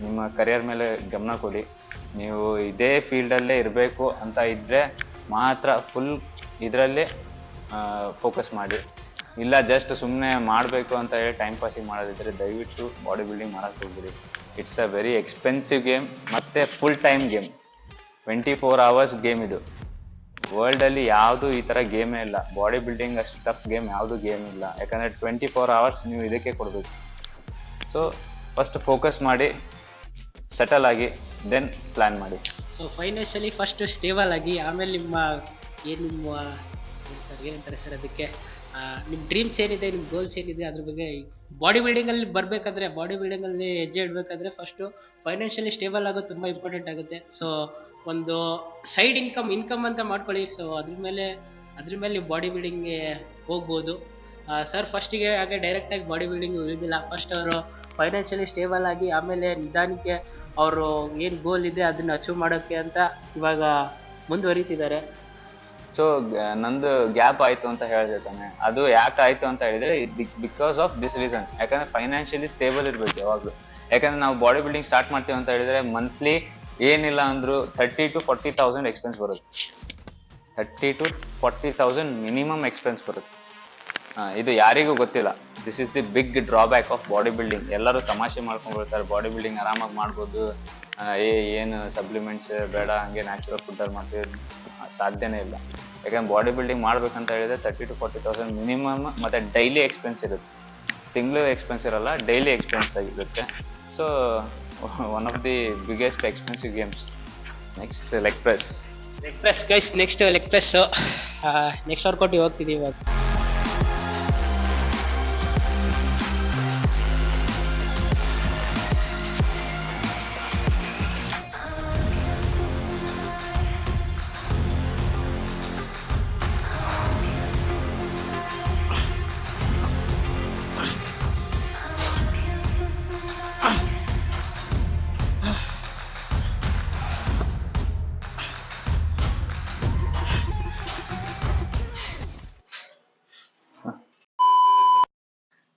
Speaker 1: ನಿಮ್ಮ ಕರಿಯರ್ ಮೇಲೆ ಗಮನ ಕೊಡಿ. ನೀವು ಇದೇ ಫೀಲ್ಡಲ್ಲೇ ಇರಬೇಕು ಅಂತ ಇದ್ದರೆ ಮಾತ್ರ ಫುಲ್ ಇದರಲ್ಲೇ ಫೋಕಸ್ ಮಾಡಿ. ಇಲ್ಲ ಜಸ್ಟ್ ಸುಮ್ಮನೆ ಮಾಡಬೇಕು ಅಂತ ಹೇಳಿ ಟೈಮ್ ಪಾಸಿಗೆ ಮಾಡೋದಿದ್ದರೆ ದಯವಿಟ್ಟು ಬಾಡಿ ಬಿಲ್ಡಿಂಗ್ ಮಾಡೋಕ್ಕೆ ಹೋಗ್ಬಿಡಿ. It's a very expensive game ಮತ್ತು full time game, 24 hours game ಇದು. ವರ್ಲ್ಡಲ್ಲಿ ಯಾವುದು ಈ ಥರ ಗೇಮೇ ಇಲ್ಲ. ಬಾಡಿ ಬಿಲ್ಡಿಂಗ್ ಅಷ್ಟು ಟಫ್ ಗೇಮ್ ಯಾವುದು ಗೇಮ್ ಇಲ್ಲ. ಯಾಕಂದರೆ 24 hours ನೀವು ಇದಕ್ಕೆ ಕೊಡಬೇಕು. ಸೊ ಫಸ್ಟ್ ಫೋಕಸ್ ಮಾಡಿ, ಸೆಟಲ್ ಆಗಿ, ದೆನ್ ಪ್ಲ್ಯಾನ್ ಮಾಡಿ.
Speaker 2: ಸೊ ಫೈನಾನ್ಷಿಯಲಿ ಫಸ್ಟ್ ಸ್ಟೇಬಲ್ ಆಗಿ, ಆಮೇಲೆ ನಿಮ್ಮ ಏನಂತಾರೆ ಸರ್ ಅದಕ್ಕೆ, ನಿಮ್ಮ ಡ್ರೀಮ್ಸ್ ಏನಿದೆ, ನಿಮ್ಮ ಗೋಲ್ಸ್ ಏನಿದೆ ಅದ್ರ ಬಗ್ಗೆ. ಬಾಡಿ ಬಿಲ್ಡಿಂಗಲ್ಲಿ ಬರಬೇಕಾದ್ರೆ, ಬಾಡಿ ಬಿಲ್ಡಿಂಗಲ್ಲಿ ಹೆಜ್ಜೆ ಇಡಬೇಕಾದ್ರೆ ಫಸ್ಟು ಫೈನಾನ್ಷಿಯಲಿ ಸ್ಟೇಬಲ್ ಆಗೋದು ತುಂಬ ಇಂಪಾರ್ಟೆಂಟ್ ಆಗುತ್ತೆ. ಸೊ ಒಂದು ಸೈಡ್ ಇನ್ಕಮ್ ಅಂತ ಮಾಡ್ಕೊಳ್ಳಿ. ಸೊ ಅದ್ರ ಮೇಲೆ ನೀವು ಬಾಡಿ ಬಿಲ್ಡಿಂಗ್ಗೆ ಹೋಗ್ಬೋದು. ಸರ್ ಫಸ್ಟಿಗೆ ಹಾಗೆ ಡೈರೆಕ್ಟಾಗಿ ಬಾಡಿ ಬಿಲ್ಡಿಂಗ್ ಇಳಿದಿಲ್ಲ. ಫಸ್ಟ್ ಅವರು ಫೈನಾನ್ಷಿಯಲಿ ಸ್ಟೇಬಲ್ ಆಗಿ, ಆಮೇಲೆ ನಿಧಾನಕ್ಕೆ ಅವರು ಏನು ಗೋಲ್ ಇದೆ ಅದನ್ನು ಅಚೀವ್ ಮಾಡೋಕ್ಕೆ ಅಂತ ಇವಾಗ ಮುಂದುವರಿತಿದ್ದಾರೆ.
Speaker 1: ಸೊ ನಂದು ಗ್ಯಾಪ್ ಆಯಿತು ಅಂತ ಹೇಳಿದೆ ತಾನೆ, ಅದು ಯಾಕೆ ಆಯಿತು ಅಂತ ಹೇಳಿದರೆ ಬಿಕಾಸ್ ಆಫ್ ದಿಸ್ ರೀಸನ್. ಯಾಕಂದರೆ ಫೈನಾನ್ಷಿಯಲಿ ಸ್ಟೇಬಲ್ ಇರಬೇಕು ಯಾವಾಗಲೂ. ಯಾಕಂದರೆ ನಾವು ಬಾಡಿ ಬಿಲ್ಡಿಂಗ್ ಸ್ಟಾರ್ಟ್ ಮಾಡ್ತೀವಿ ಅಂತ ಹೇಳಿದರೆ ಮಂತ್ಲಿ ಏನಿಲ್ಲ ಅಂದರೂ 30,000 to 40,000 ಎಕ್ಸ್ಪೆನ್ಸ್ ಬರುತ್ತೆ. 30,000 to 40,000 ಮಿನಿಮಮ್ ಎಕ್ಸ್ಪೆನ್ಸ್ ಬರುತ್ತೆ. ಇದು ಯಾರಿಗೂ ಗೊತ್ತಿಲ್ಲ. This is the big drawback of body building. ಎಲ್ಲರೂ ತಮಾಷೆ ಮಾಡ್ಕೊಂಡ್ಬಿಡ್ತಾರೆ, ಬಾಡಿ ಬಿಲ್ಡಿಂಗ್ ಆರಾಮಾಗಿ ಮಾಡ್ಬೋದು, ಏನು ಸಪ್ಲಿಮೆಂಟ್ಸ್ ಬೇಡ, ಹಂಗೆ ನ್ಯಾಚುರಲ್ ಫುಡ್ಡಲ್ಲಿ ಮಾಡ್ತೀವಿ. ಸಾಧ್ಯನೇ ಇಲ್ಲ. ಯಾಕಂದ್ರೆ ಬಾಡಿ ಬಿಲ್ಡಿಂಗ್ ಮಾಡ್ಬೇಕಂತ ಹೇಳಿದ್ರೆ 30,000 to 40,000 ಮಿನಿಮಮ್. ಮತ್ತು ಡೈಲಿ ಎಕ್ಸ್ಪೆನ್ಸ್ ಇರುತ್ತೆ, ತಿಂಗಳು ಎಕ್ಸ್ಪೆನ್ಸ್ ಇರಲ್ಲ, ಡೈಲಿ ಎಕ್ಸ್ಪೆನ್ಸ್ ಆಗಿರುತ್ತೆ. So one of the biggest expensive games. Next leg press.
Speaker 2: Leg press guys, next leg press. Next workout ಹೋಗ್ತಿದ್ದೀವಿ ಇವಾಗ.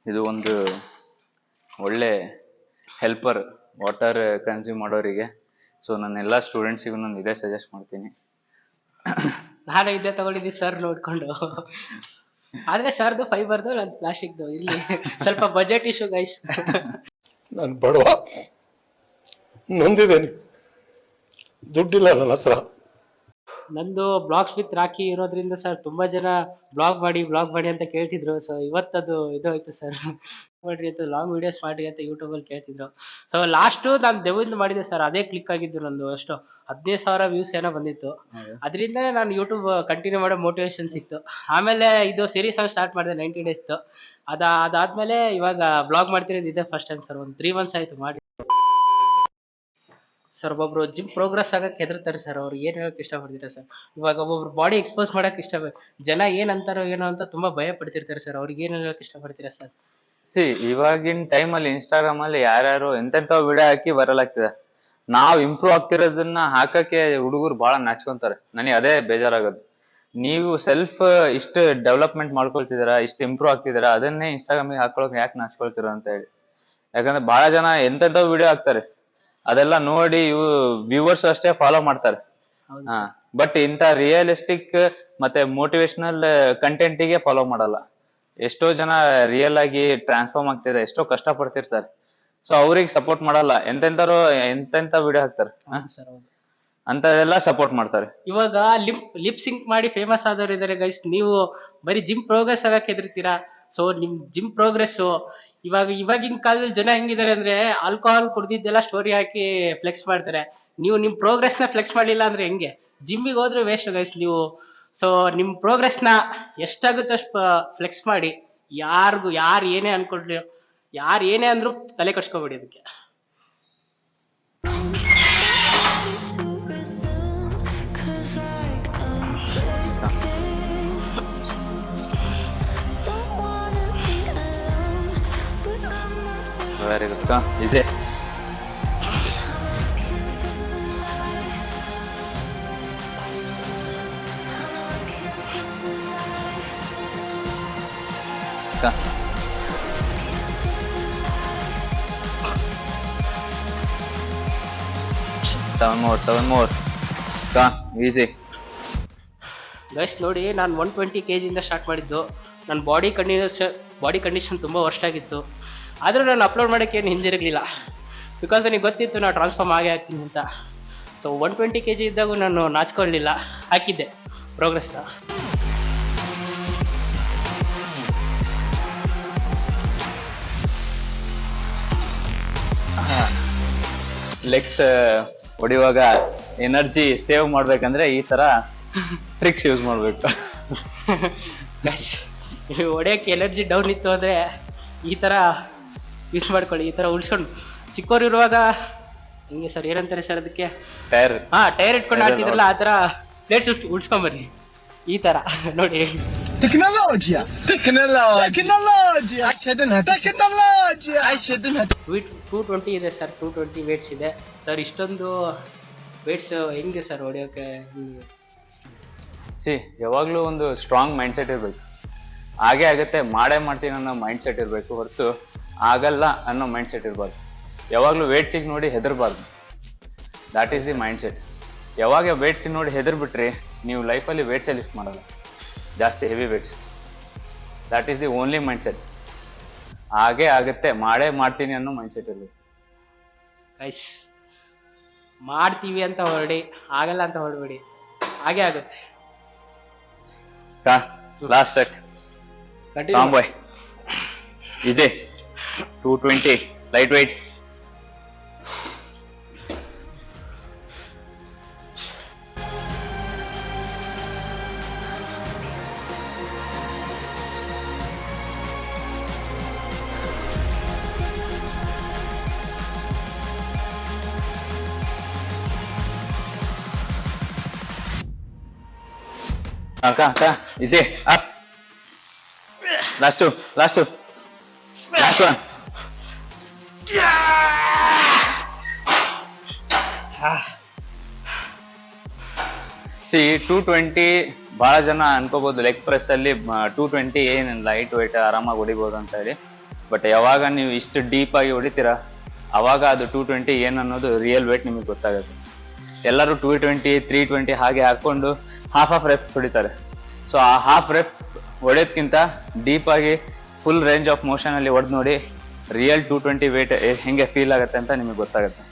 Speaker 1: ಇದು ಒಂದು ಒಳ್ಳೆ ಹೆಲ್ಪರ್ ವಾಟರ್ ಕನ್ಸ್ಯೂಮ್ ಮಾಡೋರಿಗೆ. ಸೊ ನನ್ನೆಲ್ಲ ಸ್ಟೂಡೆಂಟ್ಸಿಗೂ ನಾನು ಇದೇ ಸಜೆಸ್ಟ್ ಮಾಡ್ತೀನಿ.
Speaker 2: ನಾನು ಇದೇ ತಗೊಂಡಿದ್ದೀನಿ ಸರ್ ನೋಡ್ಕೊಂಡು. ಆದ್ರೆ ಸರ್ದು ಫೈಬರ್ದು, ನಾನು ಪ್ಲಾಸ್ಟಿಕ್ದು. ಇಲ್ಲಿ ಸ್ವಲ್ಪ ಬಜೆಟ್ ಇಶ್ಯೂ ಗೈಸ್.
Speaker 3: ನಾನು ಬಡವ, ನೊಂದಿದ್ದೇನೆ, ದುಡ್ಡಿಲ್ಲ ನನ್ನ ಹತ್ರ.
Speaker 2: ನಂದು ಬ್ಲಾಗ್ಸ್ ವಿತ್ ರಾಕಿ ಇರೋದ್ರಿಂದ ಸರ್ ತುಂಬಾ ಜನ ಬ್ಲಾಗ್ ಮಾಡಿ ಅಂತ ಕೇಳ್ತಿದ್ರು. ಸೊ ಇವತ್ತದು ಇದು ಆಯ್ತು ಸರ್, ಮಾಡ್ರಿ ಅಂತ, ಲಾಂಗ್ ವಿಡಿಯೋಸ್ ಮಾಡ್ರಿ ಅಂತ ಯೂಟ್ಯೂಬ್ ಅಲ್ಲಿ ಕೇಳ್ತಿದ್ರು. ಸೊ ಲಾಸ್ಟ್ ನಾನು ದೆವ್ವಿಂದ ಮಾಡಿದೆ ಸರ್, ಅದೇ ಕ್ಲಿಕ್ ಆಗಿದ್ದು. ನಂದು ಅಷ್ಟು 15,000 ವ್ಯೂಸ್ ಏನೋ ಬಂದಿತ್ತು. ಅದರಿಂದ ನಾನು ಯೂಟ್ಯೂಬ್ ಕಂಟಿನ್ಯೂ ಮಾಡೋ ಮೋಟಿವೇಶನ್ ಸಿಕ್ತು. ಆಮೇಲೆ ಇದು ಸೀರೀಸ್ ಆಗಿ ಸ್ಟಾರ್ಟ್ ಮಾಡಿದೆ 90 days. ಅದಾದ್ಮೇಲೆ ಇವಾಗ ಬ್ಲಾಗ್ ಮಾಡ್ತಿರೋದು ಇದೆ ಫಸ್ಟ್ ಟೈಮ್ ಸರ್. ಒಂದು 3 months ಆಯ್ತು ಮಾಡಿ. ಸರ್ ಒಬ್ಬೊಬ್ರು ಜಿಮ್ ಪ್ರೋಗ್ರೆಸ್ ಆಗಕ್ಕೆ ಹೆದರ್ತಾರೆ ಸರ್. ಅವ್ರು ಏನ್ ಹೇಳಕ್ ಇಷ್ಟಪಡ್ತೀರಾ ಸರ್? ಇವಾಗ ಒಬ್ಬೊಬ್ರು ಬಾಡಿ ಎಕ್ಸ್ಪೋಸ್ ಮಾಡಕ್ ಜನ ಏನ್ ಅಂತಾರೋ ಏನೋ ಅಂತ ತುಂಬಾ ಭಯ ಪಡ್ತಿರ್ತಾರೆ ಸರ್. ಅವ್ರಿಗೆ ಏನ್ ಹೇಳಕ್ ಇಷ್ಟಪಡ್ತೀರಾ ಸರ್?
Speaker 1: ಇವಾಗಿನ ಟೈಮ್ ಅಲ್ಲಿ ಇನ್ಸ್ಟಾಗ್ರಾಮ್ ಅಲ್ಲಿ ಯಾರ್ಯಾರು ಎಂತೆಂತ ವಿಡಿಯೋ ಹಾಕಿ ವೈರಲ್ ಆಗ್ತಿದೆ. ನಾವ್ ಇಂಪ್ರೂವ್ ಆಗ್ತಿರೋದನ್ನ ಹಾಕಕ್ಕೆ ಹುಡುಗರು ಬಹಳ ನಾಚ್ಕೊಂತಾರೆ. ನನಗೆ ಅದೇ ಬೇಜಾರಾಗೋದು. ನೀವು ಸೆಲ್ಫ್ ಇಷ್ಟು ಡೆವಲಪ್ಮೆಂಟ್ ಮಾಡ್ಕೊಳ್ತಿದ್ದೀರಾ, ಇಷ್ಟು ಇಂಪ್ರೂವ್ ಆಗ್ತಿದ್ದೀರಾ, ಅದನ್ನೇ ಇನ್ಸ್ಟಾಗ್ರಾಮಿಗೆ ಹಾಕೊಳಕ್ ಯಾಕೆ ನಾಚ್ಕೊಳ್ತೀರಾ ಅಂತ ಹೇಳಿ. ಯಾಕಂದ್ರೆ ಬಹಳ ಜನ ಎಂತೆಂತ ವಿಡಿಯೋ ಹಾಕ್ತಾರೆ, ಅದೆಲ್ಲ ನೋಡಿ ವ್ಯೂವರ್ಸ್ ಅಷ್ಟೇ ಫಾಲೋ ಮಾಡ್ತಾರೆ. ಬಟ್ ಇಂತ ರಿಯಲಿಸ್ಟಿಕ್ ಮತ್ತೆ ಮೋಟಿವೇಶನಲ್ ಕಂಟೆಂಟಿಗೆ ಫಾಲೋ ಮಾಡಲ್ಲ. ಎಷ್ಟೋ ಜನ ರಿಯಲ್ ಆಗಿ ಟ್ರಾನ್ಸ್ಫಾರ್ಮ್ ಆಗ್ತಿದೆ, ಎಷ್ಟೋ ಕಷ್ಟ ಪಡ್ತಿರ್ತಾರೆ. ಸೊ ಅವ್ರಿಗೆ ಸಪೋರ್ಟ್ ಮಾಡಲ್ಲ, ಎಂತೆಂತ ವಿಡಿಯೋ ಹಾಕ್ತಾರೆ, ಅಂತದೆಲ್ಲ ಸಪೋರ್ಟ್ ಮಾಡ್ತಾರೆ.
Speaker 2: ಇವಾಗ ಲಿಪ್ ಸಿಂಕ್ ಮಾಡಿ ಫೇಮಸ್ ಆದವ್ರು ಇದಾರೆ ಗೈಸ್. ನೀವು ಬರೀ ಜಿಮ್ ಪ್ರೋಗ್ರೆಸ್ ಆಗಕ್ಕೆ ಹೆದರ್ತೀರಾ. ಸೊ ನಿಮ್ ಜಿಮ್ ಪ್ರೋಗ್ರೆಸ್ ಇವಾಗಿನ ಕಾಲದಲ್ಲಿ ಜನ ಹೆಂಗಿದ್ದಾರೆ ಅಂದ್ರೆ, ಆಲ್ಕೋಹಾಲ್ ಕುಡ್ದಿದ್ದೆಲ್ಲ ಸ್ಟೋರಿ ಹಾಕಿ ಫ್ಲೆಕ್ಸ್ ಮಾಡ್ತಾರೆ. ನೀವು ನಿಮ್ ಪ್ರೋಗ್ರೆಸ್ ನ ಫ್ಲೆಕ್ಸ್ ಮಾಡ್ಲಿಲ್ಲ ಅಂದ್ರೆ ಹೆಂಗೆ? ಜಿಮ್ಮಿಗೆ ಹೋದ್ರೆ ವೇಸ್ಟ್ ಗೈಸ್ ನೀವು. ಸೊ ನಿಮ್ ಪ್ರೋಗ್ರೆಸ್ ನ ಎಷ್ಟಾಗುತ್ತೆ ಅಷ್ಟು ಫ್ಲೆಕ್ಸ್ ಮಾಡಿ. ಯಾರು ಏನೇ ಅನ್ಕೊಳ್ರಿ, ಯಾರು ಏನೇ ಅಂದ್ರೂ ತಲೆ ಕಟ್ಸ್ಕೊಬೇಡಿ ಅದಕ್ಕೆ.
Speaker 1: Very good. Easy. seven more. Easy
Speaker 2: guys ನೋಡಿ, ನಾನು 120 kg ಇಂದ ಸ್ಟಾರ್ಟ್ ಮಾಡಿದ್ದು. ನನ್ನ ಬಾಡಿ ಕಂಡೀಷನ್ ತುಂಬ ವರ್ಸ್ಟ್ ಆಗಿತ್ತು. ಆದರೂ ನಾನು ಅಪ್ಲೋಡ್ ಮಾಡೋಕ್ಕೆ ಏನು ಹಿಂಜರಿರಲಿಲ್ಲ. ಬಿಕಾಸ್ ನನಗೆ ಗೊತ್ತಿತ್ತು ನಾನು ಟ್ರಾನ್ಸ್ಫಾರ್ಮ್ ಆಗೇ ಆಗ್ತೀನಿ ಅಂತ. ಸೊ 120 kg ಇದ್ದಾಗೂ ನಾನು ನಾಚ್ಕೊಳ್ಳಲಿಲ್ಲ, ಹಾಕಿದ್ದೆ ಪ್ರೋಗ್ರೆಸ್ನ.
Speaker 1: ಲೆಗ್ಸ್ ಹೊಡಿಯುವಾಗ ಎನರ್ಜಿ ಸೇವ್ ಮಾಡ್ಬೇಕಂದ್ರೆ ಈ ತರ ಟ್ರಿಕ್ಸ್ ಯೂಸ್ ಮಾಡ್ಬೇಕು.
Speaker 2: ಹೊಡೆಯೋಕ್ಕೆ ಎನರ್ಜಿ ಡೌನ್ ಇತ್ತು ಅಂದ್ರೆ ಈ ತರ ಯೂಸ್ ಮಾಡ್ಕೊಳ್ಳಿ. ಈ ತರ ಉಳ್ಸ್ಕೊಂಡು ಚಿಕ್ಕವ್ರು ಇರುವಾಗ ಹಿಂಗೆ ಸರ್ ಏನಂತಾರೆ ಸರ್ ಅದಕ್ಕೆ, ಟೈರ್ ಇಟ್ಕೊಂಡು ಆಡ್ತಿದ್ರಲ್ಲ, ಆ ತರ ಪ್ಲೇಟ್ಸ್ ಉಳ್ಸ್ಕೊಂಬರ್ರಿ ಈ ತರ ನೋಡಿ.
Speaker 4: Tecnologia
Speaker 2: 220 ಇದೆ ಸರ್, 220 ವೇಟ್ಸ್ ಇದೆ ಸರ್. ಇಷ್ಟೊಂದು ವೇಟ್ಸ್ ಹೆಂಗೆ ಸರ್ ಹೊಡೆಯೋಕೆ?
Speaker 1: ಯಾವಾಗ್ಲೂ ಒಂದು ಸ್ಟ್ರಾಂಗ್ ಮೈಂಡ್ ಸೆಟ್ ಇರ್ಬೇಕು. ಹಾಗೆ ಆಗತ್ತೆ, ಮಾಡೇ ಮಾಡ್ತೀನಿ ಅನ್ನೋ ಮೈಂಡ್ ಸೆಟ್ ಇರಬೇಕು ಹೊರತು ಆಗಲ್ಲ ಅನ್ನೋ ಮೈಂಡ್ ಸೆಟ್ ಇರಬಾರ್ದು. ಯಾವಾಗಲೂ ವೇಟ್ಸಿಗೆ ನೋಡಿ ಹೆದರ್ಬಾರ್ದು. That is the mindset. ಯಾವಾಗ ವೇಟ್ಸಿಗೆ ನೋಡಿ ಹೆದರ್ಬಿಟ್ರಿ, ನೀವು ಲೈಫಲ್ಲಿ ವೇಟ್ಸೇ ಲಿಫ್ಟ್ ಮಾಡಲ್ಲ, ಜಾಸ್ತಿ heavy weights. That is the only mind set. ಹಾಗೆ ಆಗುತ್ತೆ, ಮಾಡೇ ಮಾಡ್ತೀನಿ ಅನ್ನೋ ಮೈಂಡ್ ಸೆಟ್ ಇರಬೇಕು.
Speaker 2: ಗೈಸ್, ಮಾಡ್ತೀವಿ ಅಂತ ಹೊರಡಿ, ಆಗಲ್ಲ ಅಂತ ಹೊರಬೇಡಿ, ಹಾಗೆ ಆಗುತ್ತೆ.
Speaker 1: ಲಾಸ್ಟ್ ಸೆಟ್ ಟಾಮ್ ಬಾಯ್. Easy 220 light weight. ಅಕ್ಕ ಈಸಿ ಅಪ್ ಲಾಸ್ಟ್ ಒನ್ ಸಿ 220 ಬಹಳ ಜನ ಅನ್ಕೋಬಹುದು ಲೆಗ್ ಪ್ರೆಸ್ ಅಲ್ಲಿ 220 ಏನ್ ಲೈಟ್ ವೇಟ್ ಆರಾಮಾಗಿ ಹೊಡಿಬಹುದು ಅಂತ ಹೇಳಿ. ಬಟ್ ಯಾವಾಗ ನೀವು ಇಷ್ಟು ಡೀಪ್ ಆಗಿ ಹೊಡಿತೀರಾ ಅವಾಗ ಅದು 220 ಏನ್ ಅನ್ನೋದು ರಿಯಲ್ ವೇಟ್ ನಿಮಗೆ ಗೊತ್ತಾಗುತ್ತೆ. ಎಲ್ಲರೂ 220 320 ಹಾಗೆ ಹಾಕೊಂಡು ಹಾಫ್ ರೆಪ್ ಹೊಡಿತಾರೆ. ಸೊ ಆ ಹಾಫ್ ರೆಪ್ ಹೊಡೆಯೋದ್ಕಿಂತ ಡೀಪ್ ಆಗಿ ಫುಲ್ ರೇಂಜ್ ಆಫ್ ಮೋಷನ್ ಅಲ್ಲಿ ಹೊಡೆದು ನೋಡಿ ರಿಯಲ್ 220 ವೇಟ್ ಹೆಂಗೆ ಫೀಲ್ ಆಗುತ್ತೆ ಅಂತ ನಿಮಗೆ ಗೊತ್ತಾಗುತ್ತೆ.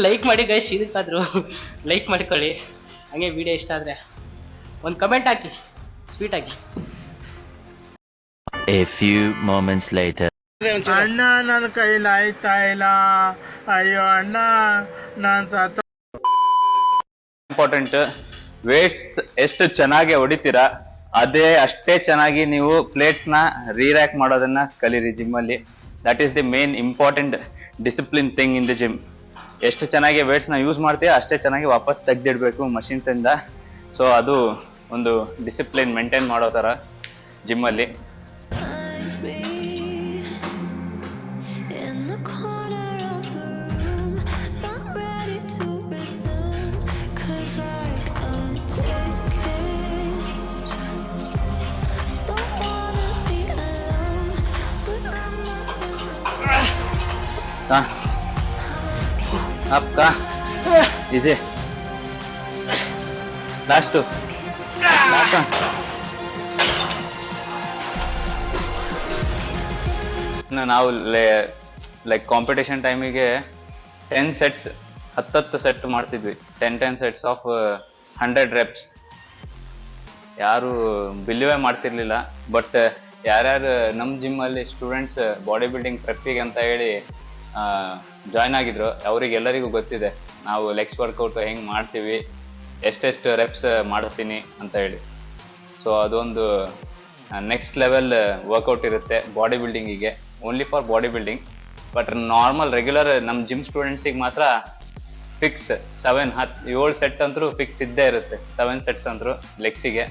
Speaker 2: ಲೈಕ್ ಮಾಡಿ ಗೈಸ್, ಇದಕ್ಕಾದ್ರೂ ಲೈಕ್ ಮಾಡ್ಕೊಳ್ಳಿ. ಹಂಗೆ ವಿಡಿಯೋ ಇಷ್ಟ ಆದರೆ ಒಂದು ಕಮೆಂಟ್ ಹಾಕಿ, ಸ್ವೀಟ್ ಆಗಿ.
Speaker 4: A few moments later.
Speaker 5: ಅಣ್ಣ ನನ್ನ ಕೈಲಿ ಆಯ್ತಾ ಇಲ್ಲ, ಅಯ್ಯೋ ಅಣ್ಣ ನಾನು ಸತ್ತ.
Speaker 1: ಇಂಪಾರ್ಟೆಂಟ್, ವೇಟ್ಸ್ ಎಷ್ಟು ಚೆನ್ನಾಗಿ ಹೊಡಿತೀರಾ ಅಷ್ಟೇ ಚೆನ್ನಾಗಿ ನೀವು ಪ್ಲೇಟ್ಸ್ ನ ರೀರ್ಯಾಕ್ ಮಾಡೋದನ್ನ ಕಲೀರಿ ಜಿಮ್ ಅಲ್ಲಿ. That is the main important discipline thing in the gym. ಎಷ್ಟು ಚೆನ್ನಾಗಿ ವೇಟ್ಸ್ ನ ಯೂಸ್ ಮಾಡ್ತೀವಿ ಅಷ್ಟೇ ಚೆನ್ನಾಗಿ ವಾಪಸ್ ತೆಗ್ದಿಡ್ಬೇಕು ಮಷಿನ್ಸ್ ಇಂದ. ಸೊ ಅದು ಒಂದು ಡಿಸಿಪ್ಲಿನ್ ಮೇಂಟೈನ್ ಮಾಡೋ ತರ ಜಿಮ್ ಅಲ್ಲಿ. ಅಪ್ಪ ಈಸಿ ಲಾಸ್ಟ್ ನಾವು ಲೈಕ್ ಕಾಂಪಿಟೇಷನ್ ಟೈಮಿಗೆ 10 ಸೆಟ್ಸ್ 10 ಸೆಟ್ ಮಾಡ್ತಿದ್ವಿ. 10 ಸೆಟ್ಸ್ ಆಫ್ 100 ರೆಪ್ಸ್. ಯಾರು ಬಿಲೀವೇ ಮಾಡ್ತಿರ್ಲಿಲ್ಲ. ಬಟ್ ಯಾರ್ಯಾರು ನಮ್ಮ ಜಿಮ್ ಅಲ್ಲಿ ಸ್ಟೂಡೆಂಟ್ಸ್ ಬಾಡಿ ಬಿಲ್ಡಿಂಗ್ ಪ್ರೆಪ್ಪಿಗೆ ಅಂತ ಹೇಳಿ ಜಾಯ್ನ್ ಆಗಿದ್ರು ಅವ್ರಿಗೆಲ್ಲರಿಗೂ ಗೊತ್ತಿದೆ ನಾವು ಲೆಗ್ಸ್ ವರ್ಕೌಟ್ ಹೆಂಗೆ ಮಾಡ್ತೀವಿ, ಎಷ್ಟೆಷ್ಟು ರೆಪ್ಸ್ ಮಾಡ್ತೀನಿ ಅಂತ ಹೇಳಿ. ಸೊ ಅದೊಂದು ನೆಕ್ಸ್ಟ್ ಲೆವೆಲ್ ವರ್ಕೌಟ್ ಇರುತ್ತೆ ಬಾಡಿ ಬಿಲ್ಡಿಂಗಿಗೆ, only for body building. But normal regular ನಮ್ಮ ಜಿಮ್ ಸ್ಟೂಡೆಂಟ್ಸಿಗೆ ಮಾತ್ರ ಫಿಕ್ಸ್ 7 ಸೆಟ್ ಅಂತೂ ಫಿಕ್ಸ್ ಇದ್ದೇ ಇರುತ್ತೆ. 7 ಸೆಟ್ಸ್ ಅಂತೂ ಲೆಗ್ಸಿಗೆ.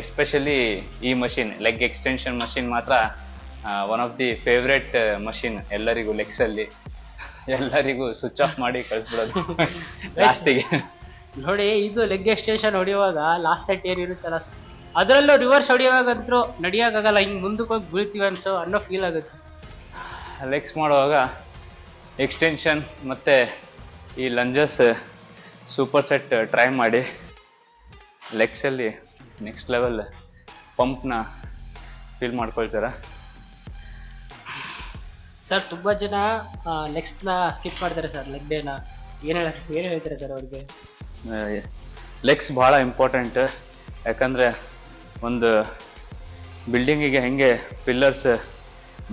Speaker 1: ಎಸ್ಪೆಷಲಿ ಈ ಮಷಿನ್ ಲೆಗ್ ಎಕ್ಸ್ಟೆನ್ಷನ್ ಮಷಿನ್ ಮಾತ್ರ one of the favourite machine ಎಲ್ಲರಿಗೂ. ಲೆಗ್ಸ್ ಅಲ್ಲಿ ಎಲ್ಲರಿಗೂ ಸ್ವಿಚ್ ಆಫ್ ಮಾಡಿ ಕಳಿಸ್ಬಿಡೋದು ಲಾಸ್ಟಿಗೆ.
Speaker 2: ನೋಡಿ, ಇದು ಲೆಗ್ ಎಕ್ಸ್ಟೆನ್ಷನ್ ಹೊಡೆಯುವಾಗ ಲಾಸ್ಟ್ ಸೆಟ್ ಏನಿರುತ್ತಲ್ಲ ಅದರಲ್ಲೂ ರಿವರ್ಸ್ ಹೊಡೆಯುವಾಗಂತೂ ನಡೆಯೋಕ್ಕಾಗಲ್ಲ, ಹಿಂಗೆ ಮುಂದಕ್ಕೆ ಹೋಗಿ ಬೀಳ್ತೀವಿ ಅನ್ನೋ ಫೀಲ್ ಆಗುತ್ತೆ.
Speaker 1: ಲೆಗ್ಸ್ ಮಾಡುವಾಗ ಎಕ್ಸ್ಟೆನ್ಷನ್ ಮತ್ತು ಈ ಲಂಜಸ್ ಸೂಪರ್ ಸೆಟ್ ಟ್ರೈ ಮಾಡಿ ಲೆಗ್ಸಲ್ಲಿ ನೆಕ್ಸ್ಟ್ ಲೆವೆಲ್ ಪಂಪ್ನ ಫೀಲ್ ಮಾಡ್ಕೊಳ್ತಾರೆ.
Speaker 2: ಸರ್ ತುಂಬ ಜನ ಲೆಗ್ಸ್ನ ಸ್ಕಿಪ್ ಮಾಡ್ತಾರೆ ಸರ್, ಲೆಗ್ ಡೇನ. ಏನು ಹೇಳ್ತಾರೆ ಸರ್ ಅವ್ರಿಗೆ?
Speaker 1: ಲೆಗ್ಸ್ ಭಾಳ ಇಂಪಾರ್ಟೆಂಟ್. ಯಾಕಂದರೆ ಒಂದು ಬಿಲ್ಡಿಂಗಿಗೆ ಹೆಂಗೆ ಪಿಲ್ಲರ್ಸ್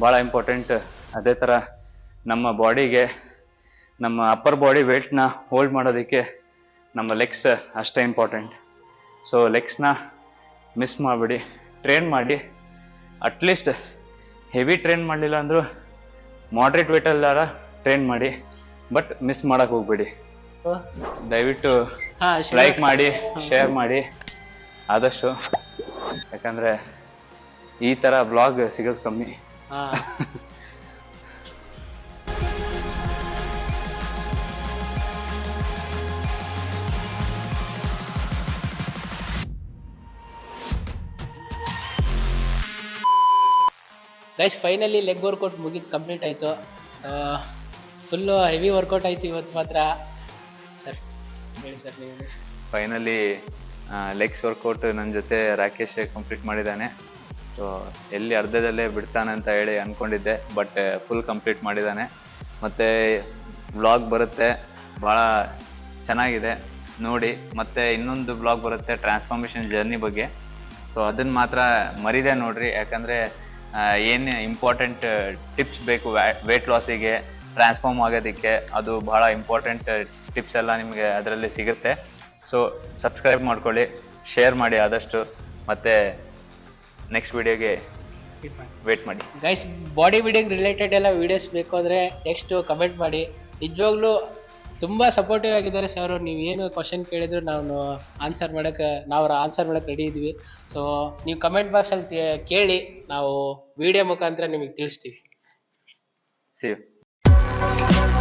Speaker 1: ಭಾಳ ಇಂಪಾರ್ಟೆಂಟ್, ಅದೇ ಥರ ನಮ್ಮ ಬಾಡಿಗೆ ನಮ್ಮ ಅಪ್ಪರ್ ಬಾಡಿ ವೇಟ್ನ ಹೋಲ್ಡ್ ಮಾಡೋದಕ್ಕೆ ನಮ್ಮ ಲೆಗ್ಸ್ ಅಷ್ಟೇ ಇಂಪಾರ್ಟೆಂಟ್. ಸೊ ಲೆಗ್ಸ್ನ ಮಿಸ್ ಮಾಡಿಬಿಡಿ, ಟ್ರೈನ್ ಮಾಡಿ. ಅಟ್ಲೀಸ್ಟ್ ಹೆವಿ ಟ್ರೈನ್ ಮಾಡಲಿಲ್ಲ ಅಂದರೂ ಮಾಡ್ರೇಟ್ ವೇಟಲ್ಲಾರ ಟ್ರೈನ್ ಮಾಡಿ, ಬಟ್ ಮಿಸ್ ಮಾಡೋಕ್ಕೆ ಹೋಗ್ಬೇಡಿ. ದಯವಿಟ್ಟು ಲೈಕ್ ಮಾಡಿ, ಶೇರ್ ಮಾಡಿ ಆದಷ್ಟು. ಯಾಕಂದರೆ ಈ ಥರ ಬ್ಲಾಗ್ ಸಿಗೋದು ಕಮ್ಮಿ.
Speaker 2: ಗೈಸ್, ಫೈನಲಿ ಲೆಗ್ ವರ್ಕೌಟ್ ಮುಗಿದು ಕಂಪ್ಲೀಟ್ ಆಯಿತು. ಸೊ ಫುಲ್ಲು ಹೆವಿ ವರ್ಕೌಟ್ ಆಯಿತು ಇವತ್ತು ಮಾತ್ರ. ಸರ್ ಹೇಳಿ ಸರ್ ನೀವು.
Speaker 1: ಫೈನಲಿ ಲೆಗ್ಸ್ ವರ್ಕೌಟ್ ನನ್ನ ಜೊತೆ ರಾಕೇಶ್ ಕಂಪ್ಲೀಟ್ ಮಾಡಿದ್ದಾನೆ. ಸೊ ಎಲ್ಲಿ ಅರ್ಧದಲ್ಲೇ ಬಿಡ್ತಾನೆ ಅಂತ ಹೇಳಿ ಅಂದ್ಕೊಂಡಿದ್ದೆ, ಬಟ್ ಫುಲ್ ಕಂಪ್ಲೀಟ್ ಮಾಡಿದ್ದಾನೆ. ಮತ್ತು ವ್ಲಾಗ್ ಬರುತ್ತೆ, ಭಾಳ ಚೆನ್ನಾಗಿದೆ ನೋಡಿ. ಮತ್ತು ಇನ್ನೊಂದು ವ್ಲಾಗ್ ಬರುತ್ತೆ ಟ್ರಾನ್ಸ್ಫಾರ್ಮೇಷನ್ ಜರ್ನಿ ಬಗ್ಗೆ. ಸೊ ಅದನ್ನು ಮಾತ್ರ ಮರಿದೆ ನೋಡ್ರಿ, ಯಾಕಂದರೆ ಏನು ಇಂಪಾರ್ಟೆಂಟ್ ಟಿಪ್ಸ್ ಬೇಕು ವೇಟ್ ಲಾಸಿಗೆ, ಟ್ರಾನ್ಸ್ಫಾರ್ಮ್ ಆಗೋದಕ್ಕೆ, ಅದು ಭಾಳ ಇಂಪಾರ್ಟೆಂಟ್ ಟಿಪ್ಸ್ ಎಲ್ಲ ನಿಮಗೆ ಅದರಲ್ಲಿ ಸಿಗುತ್ತೆ. ಸೊ ಸಬ್ಸ್ಕ್ರೈಬ್ ಮಾಡ್ಕೊಳ್ಳಿ, ಶೇರ್ ಮಾಡಿ ಆದಷ್ಟು, ಮತ್ತು ನೆಕ್ಸ್ಟ್ ವಿಡಿಯೋಗೆ ವೇಟ್ ಮಾಡಿ.
Speaker 2: ಗೈಸ್, ಬಾಡಿ ಬಿಲ್ಡಿಂಗ್ ರಿಲೇಟೆಡ್ ಎಲ್ಲ ವೀಡಿಯೋಸ್ ಬೇಕು ಅಂದರೆ ನೆಕ್ಸ್ಟು ಕಮೆಂಟ್ ಮಾಡಿ. ನಿಜವಾಗ್ಲೂ ತುಂಬ ಸಪೋರ್ಟಿವ್ ಆಗಿದ್ದಾರೆ ಸರ್. ನೀವು ಏನು ಕ್ವಶನ್ ಕೇಳಿದ್ರು ನಾವು ಆನ್ಸರ್ ಮಾಡಕ್ಕೆ ರೆಡಿ ಇದ್ವಿ. ಸೊ ನೀವು ಕಮೆಂಟ್ ಬಾಕ್ಸಲ್ಲಿ ಕೇಳಿ, ನಾವು ವಿಡಿಯೋ ಮುಖಾಂತರ ನಿಮಗೆ ತಿಳಿಸ್ತೀವಿ.
Speaker 1: See you.